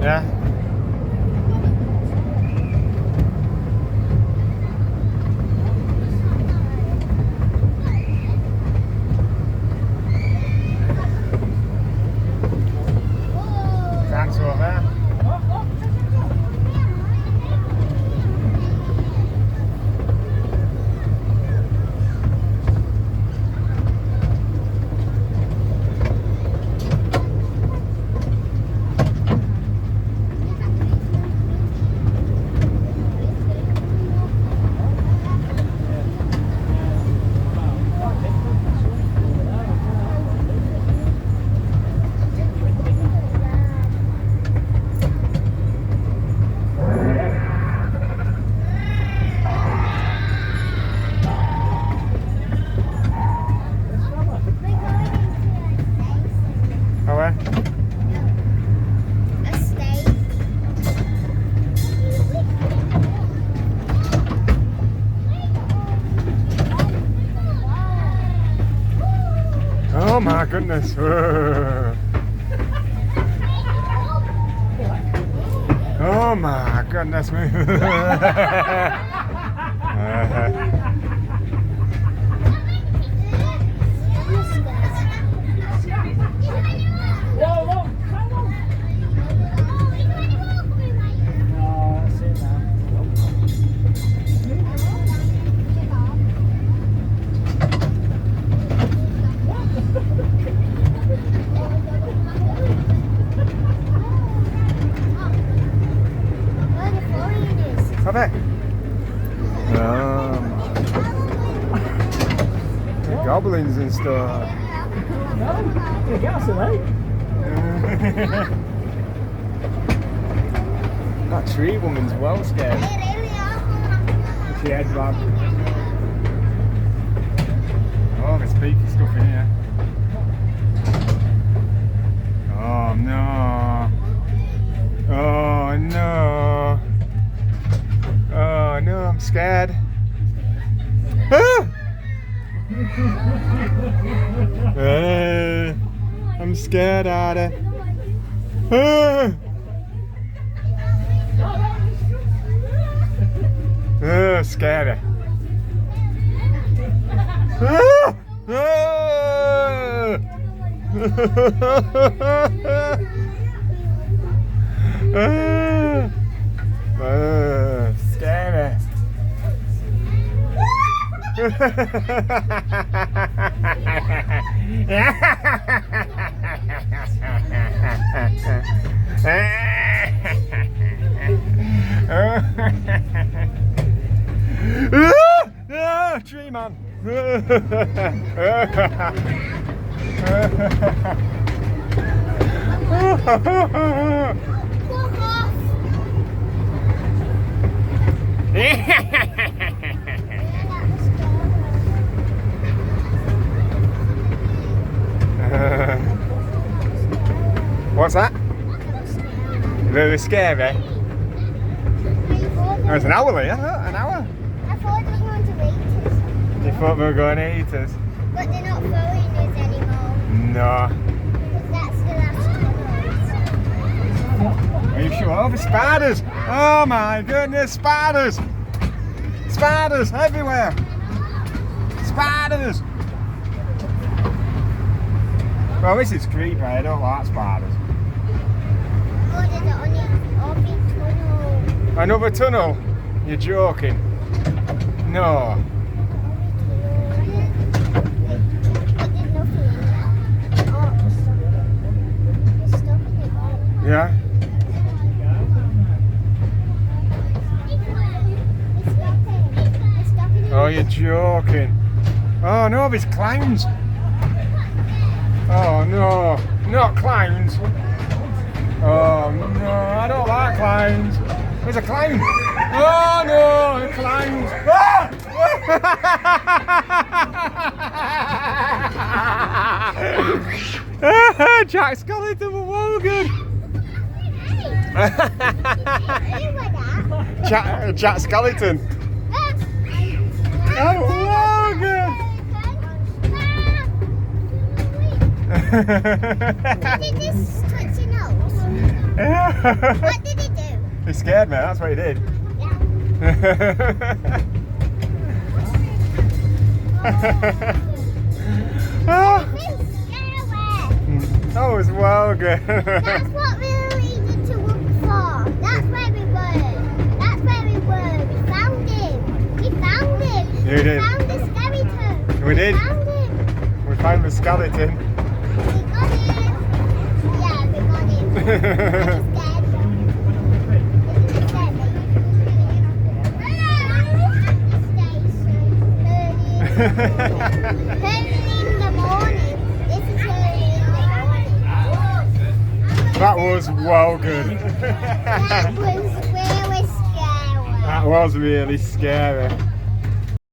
Yeah. Thanks over there. Oh, where? Oh my goodness. Oh my goodness me. Vabbè. The goblins and stuff. No, get us away. That tree woman's well scared. She heads back. Oh, there's spooky stuff in here. Oh no. Oh no. Oh no, I'm scared. Ah! I'm scared at it. Scary. Scary. Tree man. What's that? Really scary. Oh, it's an hour later, an hour. I thought they were going to eat us. You thought we were going to eat us? But they're not throwing us anymore. No. Because that's the last tunnel. Are you sure? Oh, the spiders! Oh my goodness, spiders! Spiders everywhere! Spiders! Well, this is creepy. I don't like spiders. Oh, there's only tunnel. Another tunnel? You're joking? No. Yeah? Oh, you're joking. Oh no, there's clowns. Oh no, not clowns. Oh no, I don't like clowns. There's a clown. Oh no, clowns. Ah! Jack Skellington was well good. Jack Skellington. Oh, Logan! Did this touch your nose? What did he do? He scared me, that's what he did. Oh, I've been scared. That was well good. That's what we needed to look for. That's where we were. That's where we were. We found him. We found him. You did. We found the skeleton. We did. Found him. We found the skeleton. We got him. Yeah, we got him. He's dead. He's dead. Early in the morning. This is early in the morning. That was well good. That was really scary. That was really scary.